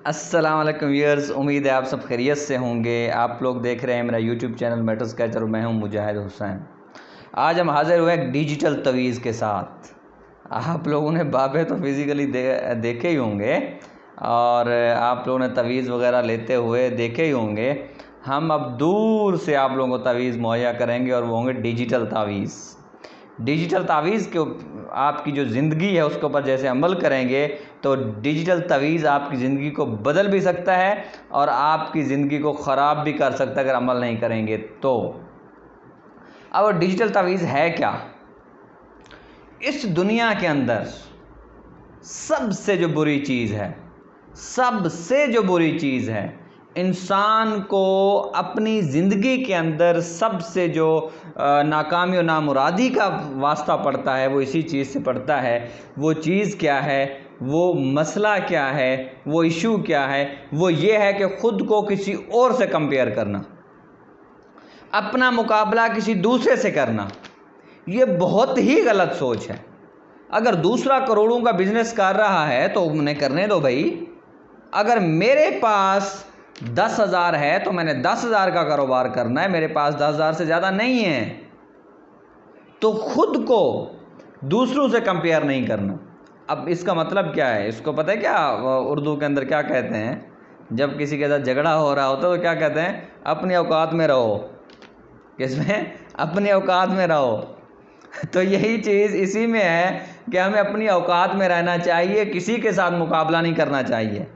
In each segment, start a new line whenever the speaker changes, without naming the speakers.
अस्सलाम वालेकुम व्यूअर्स, उम्मीद है आप सब खैरियत से होंगे। आप लोग देख रहे हैं मेरा यूट्यूब चैनल मैटर्स कैचर और मैं हूं मुजाहिद हुसैन। आज हम हाज़िर हुए एक डिजिटल तवीज़ के साथ। आप लोगों ने बाबे तो फिज़िकली देखे ही होंगे और आप लोगों ने तवीज़ वगैरह लेते हुए देखे ही होंगे। हम अब दूर से आप लोगों को तवीज़ मुहैया करेंगे और वो होंगे डिजिटल तावीज़। डिजिटल तावीज़ के आपकी जो ज़िंदगी है उसके ऊपर जैसे अमल करेंगे तो डिजिटल तावीज़ आपकी ज़िंदगी को बदल भी सकता है और आपकी ज़िंदगी को ख़राब भी कर सकता है अगर अमल नहीं करेंगे तो। अब डिजिटल तावीज़ है क्या? इस दुनिया के अंदर सबसे जो बुरी चीज़ है इंसान को अपनी ज़िंदगी के अंदर सबसे जो नाकामी और नामुरादी का वास्ता पड़ता है वो इसी चीज़ से पड़ता है। वो चीज़ क्या है, वो मसला क्या है, वो इशू क्या है? वो ये है कि ख़ुद को किसी और से कंपेयर करना, अपना मुकाबला किसी दूसरे से करना। ये बहुत ही गलत सोच है। अगर दूसरा करोड़ों का बिज़नेस कर रहा है तो उन्हें करने दो भाई। अगर मेरे पास 10,000 है तो मैंने 10,000 का कारोबार करना है, मेरे पास 10,000 से ज़्यादा नहीं है। तो ख़ुद को दूसरों से कंपेयर नहीं करना। अब इसका मतलब क्या है? इसको पता है क्या उर्दू के अंदर क्या कहते हैं? जब किसी के साथ झगड़ा हो रहा होता है तो क्या कहते हैं? अपनी औकात में रहो। किसमें? अपनी औकात में रहो। तो यही चीज़ इसी में है कि हमें अपनी औकात में रहना चाहिए, किसी के साथ मुकाबला नहीं करना चाहिए।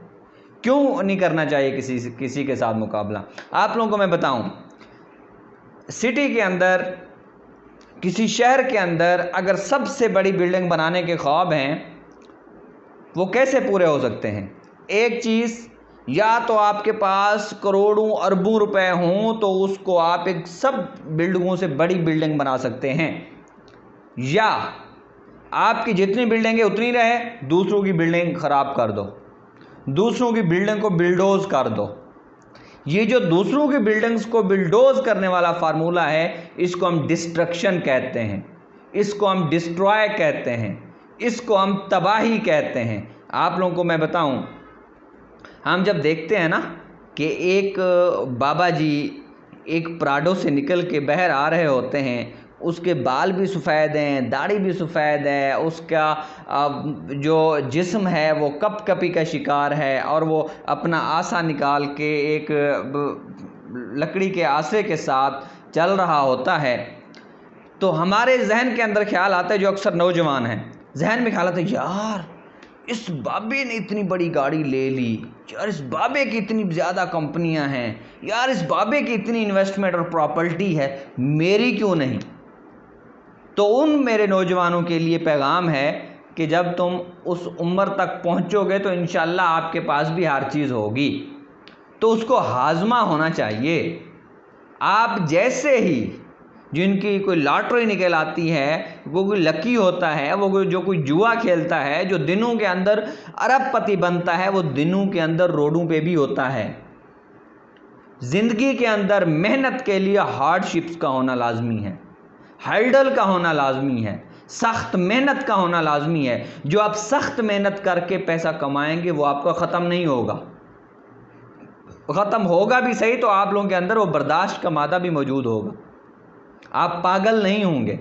क्यों नहीं करना चाहिए किसी के साथ मुकाबला? आप लोगों को मैं बताऊं, सिटी के अंदर, किसी शहर के अंदर अगर सबसे बड़ी बिल्डिंग बनाने के ख्वाब हैं, वो कैसे पूरे हो सकते हैं? एक चीज़, या तो आपके पास करोड़ों अरबों रुपए हों तो उसको आप एक सब बिल्डिंगों से बड़ी बिल्डिंग बना सकते हैं, या आपकी जितनी बिल्डिंगें उतनी रहे, दूसरों की बिल्डिंग ख़राब कर दो, दूसरों की बिल्डिंग को बिल्डोज़ कर दो। ये जो दूसरों की बिल्डिंग्स को बिल्डोज़ करने वाला फार्मूला है, इसको हम डिस्ट्रक्शन कहते हैं, इसको हम डिस्ट्रॉय कहते हैं, इसको हम तबाही कहते हैं। आप लोगों को मैं बताऊं, हम जब देखते हैं ना कि एक बाबा जी एक प्राडो से निकल के बाहर आ रहे होते हैं, उसके बाल भी सफ़ेद हैं, दाढ़ी भी सफ़ेद है, उसका जो जिस्म है वो कपकपी का शिकार है और वो अपना आसा निकाल के एक लकड़ी के आसे के साथ चल रहा होता है। तो हमारे जहन के अंदर ख्याल आता है, जो अक्सर नौजवान हैं, जहन में ख्याल आता है, यार इस बाबे ने इतनी बड़ी गाड़ी ले ली, यार इस बाबे की इतनी ज़्यादा कंपनियां हैं, यार इस बाबे की इतनी इन्वेस्टमेंट और प्रॉपर्टी है, मेरी क्यों नहीं? तो उन मेरे नौजवानों के लिए पैगाम है कि जब तुम उस उम्र तक पहुंचोगे तो इंशाल्लाह आपके पास भी हर चीज़ होगी, तो उसको हाजमा होना चाहिए। आप जैसे ही जिनकी कोई लॉटरी निकल आती है, वो कोई लकी होता है, वो जो कोई जुआ खेलता है, जो दिनों के अंदर अरबपति बनता है, वो दिनों के अंदर रोडों पे भी होता है। ज़िंदगी के अंदर मेहनत के लिए हार्डशिप्स का होना लाजमी है, हर्डल का होना लाजमी है, सख्त मेहनत का होना लाजमी है। जो आप सख्त मेहनत करके पैसा कमाएंगे वो आपका ख़त्म नहीं होगा, ख़त्म होगा भी सही तो आप लोगों के अंदर वो बर्दाश्त का मादा भी मौजूद होगा, आप पागल नहीं होंगे।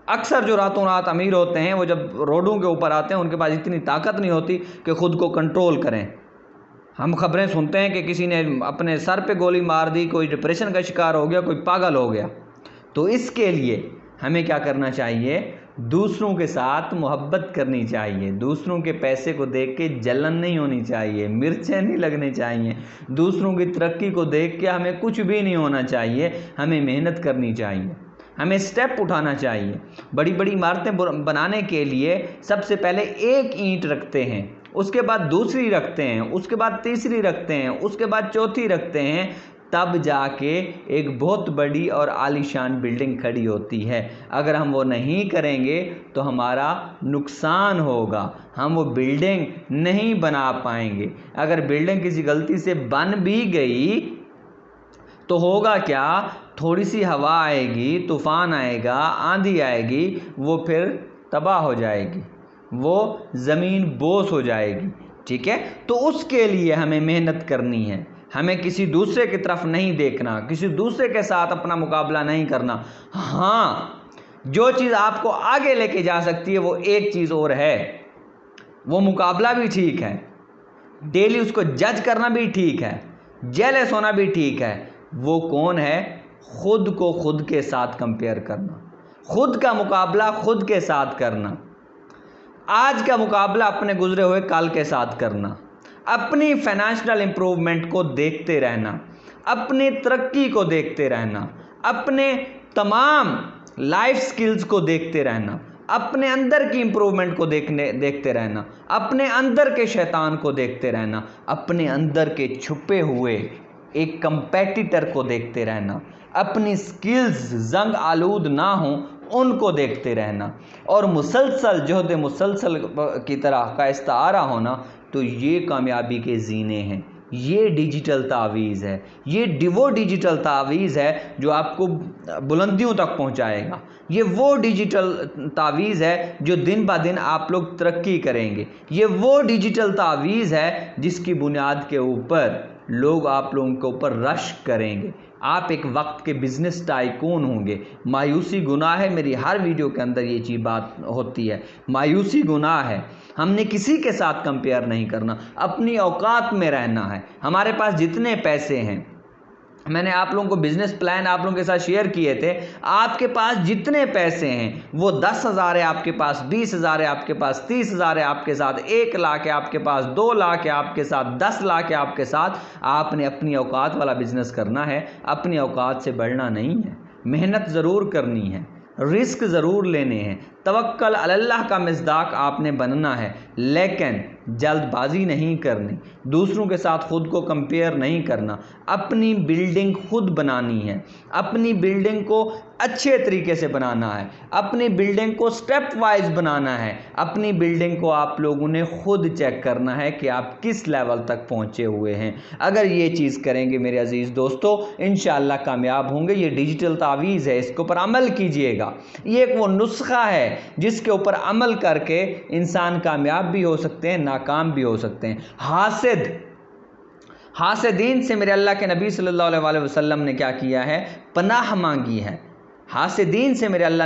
अक्सर जो रातों रात अमीर होते हैं वो जब रोडों के ऊपर आते हैं उनके पास इतनी ताकत नहीं होती कि ख़ुद को कंट्रोल करें। हम खबरें सुनते हैं कि किसी ने अपने सर पे गोली मार दी, कोई डिप्रेशन का शिकार हो गया, कोई पागल हो गया। तो इसके लिए हमें क्या करना चाहिए? दूसरों के साथ मोहब्बत करनी चाहिए, दूसरों के पैसे को देख के जलन नहीं होनी चाहिए, मिर्चें नहीं लगनी चाहिए, दूसरों की तरक्की को देख के हमें कुछ भी नहीं होना चाहिए। हमें मेहनत करनी चाहिए, हमें स्टेप उठाना चाहिए। बड़ी बड़ी इमारतें बनाने के लिए सबसे पहले एक ईंट रखते हैं, उसके बाद दूसरी रखते हैं, उसके बाद तीसरी रखते हैं, उसके बाद चौथी रखते हैं, तब जाके एक बहुत बड़ी और आलीशान बिल्डिंग खड़ी होती है। अगर हम वो नहीं करेंगे तो हमारा नुकसान होगा, हम वो बिल्डिंग नहीं बना पाएंगे। अगर बिल्डिंग किसी गलती से बन भी गई तो होगा क्या? थोड़ी सी हवा आएगी, तूफ़ान आएगा, आंधी आएगी, वो फिर तबाह हो जाएगी, वो ज़मीन बोस हो जाएगी। ٹھیک ہے؟ تو اس کے لیے ہمیں محنت کرنی ہے، ہمیں کسی دوسرے کی طرف نہیں دیکھنا، کسی دوسرے کے ساتھ اپنا مقابلہ نہیں کرنا۔ ہاں، جو چیز آپ کو آگے لے کے جا سکتی ہے وہ ایک چیز اور ہے، وہ مقابلہ بھی ٹھیک ہے، ڈیلی اس کو جج کرنا بھی ٹھیک ہے، جیلس ہونا بھی ٹھیک ہے۔ وہ کون ہے؟ خود کو خود کے ساتھ کمپیئر کرنا، خود کا مقابلہ خود کے ساتھ کرنا، آج کا مقابلہ اپنے گزرے ہوئے کل کے ساتھ کرنا، اپنی فائنینشیل امپروومنٹ کو دیکھتے رہنا، اپنی ترقی کو دیکھتے رہنا، اپنے تمام لائف سکلز کو دیکھتے رہنا، اپنے اندر کی امپروومنٹ کو دیکھتے رہنا، اپنے اندر کے شیطان کو دیکھتے رہنا، اپنے اندر کے چھپے ہوئے ایک کمپیٹیٹر کو دیکھتے رہنا، اپنی سکلز زنگ آلود نہ ہوں ان کو دیکھتے رہنا، اور مسلسل جہد مسلسل کی طرح کا استعارہ ہونا۔ تو یہ کامیابی کے زینے ہیں، یہ ڈیجیٹل تعویذ ہے، یہ وہ ڈیجیٹل تعویذ ہے جو آپ کو بلندیوں تک پہنچائے گا، یہ وہ ڈیجیٹل تعویذ ہے جو دن بہ دن آپ لوگ ترقی کریں گے، یہ وہ ڈیجیٹل تعویذ ہے جس کی بنیاد کے اوپر لوگ آپ لوگوں کے اوپر رشک کریں گے، آپ ایک وقت کے بزنس ٹائکون ہوں گے۔ مایوسی گناہ ہے، میری ہر ویڈیو کے اندر یہ چیز بات ہوتی ہے، مایوسی گناہ ہے۔ ہم نے کسی کے ساتھ کمپیئر نہیں کرنا، اپنی اوقات میں رہنا ہے۔ ہمارے پاس جتنے پیسے ہیں، میں نے آپ لوگوں کو بزنس پلان آپ لوگوں کے ساتھ شیئر کیے تھے، آپ کے پاس جتنے پیسے ہیں وہ 10,000 ہے آپ کے پاس، 20,000 ہے آپ کے پاس، 30,000 ہے آپ کے ساتھ، 1 لاکھ ہے آپ کے پاس، 2 لاکھ ہے آپ کے ساتھ، 10 لاکھ ہے آپ کے ساتھ۔ آپ نے اپنی اوقات والا بزنس کرنا ہے، اپنی اوقات سے بڑھنا نہیں ہے، محنت ضرور کرنی ہے، رزق ضرور لینے ہیں، توکل علی اللہ کا مصداق آپ نے بننا ہے، لیکن جلد بازی نہیں کرنی، دوسروں کے ساتھ خود کو کمپیئر نہیں کرنا، اپنی بلڈنگ خود بنانی ہے، اپنی بلڈنگ کو اچھے طریقے سے بنانا ہے، اپنی بلڈنگ کو سٹیپ وائز بنانا ہے، اپنی بلڈنگ کو آپ لوگوں نے خود چیک کرنا ہے کہ آپ کس لیول تک پہنچے ہوئے ہیں۔ اگر یہ چیز کریں گے میرے عزیز دوستو، انشاءاللہ کامیاب ہوں گے۔ یہ ڈیجیٹل تعویذ ہے، اس کے اوپر عمل کیجئے گا، یہ ایک وہ نسخہ ہے جس کے اوپر عمل کر کے انسان کامیاب بھی ہو سکتے ہیں، ناکام بھی ہو سکتے ہیں۔ حاسدین سے میرے اللہ کے نبی صلی اللہ علیہ وسلم نے کیا کیا ہے؟ پناہ مانگی ہے۔ حاسدین سے میرے اللہ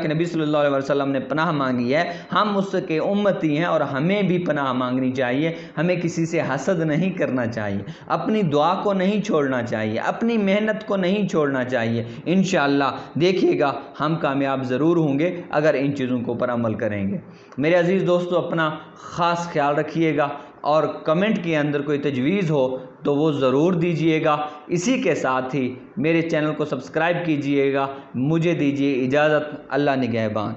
کے نبی صلی اللہ علیہ وسلم نے پناہ مانگی ہے۔ ہم اس کے امتی ہیں اور ہمیں بھی پناہ مانگنی چاہیے، ہمیں کسی سے حسد نہیں کرنا چاہیے، اپنی دعا کو نہیں چھوڑنا چاہیے، اپنی محنت کو نہیں چھوڑنا چاہیے۔ انشاءاللہ دیکھیے گا ہم کامیاب ضرور ہوں گے اگر ان چیزوں کے اوپر عمل کریں گے۔ میرے عزیز دوستو، اپنا خاص خیال رکھیے گا، اور کمنٹ کے اندر کوئی تجویز ہو تو وہ ضرور دیجئے گا۔ اسی کے ساتھ ہی میرے چینل کو سبسکرائب کیجئے گا۔ مجھے دیجئے اجازت، اللہ نگہبان۔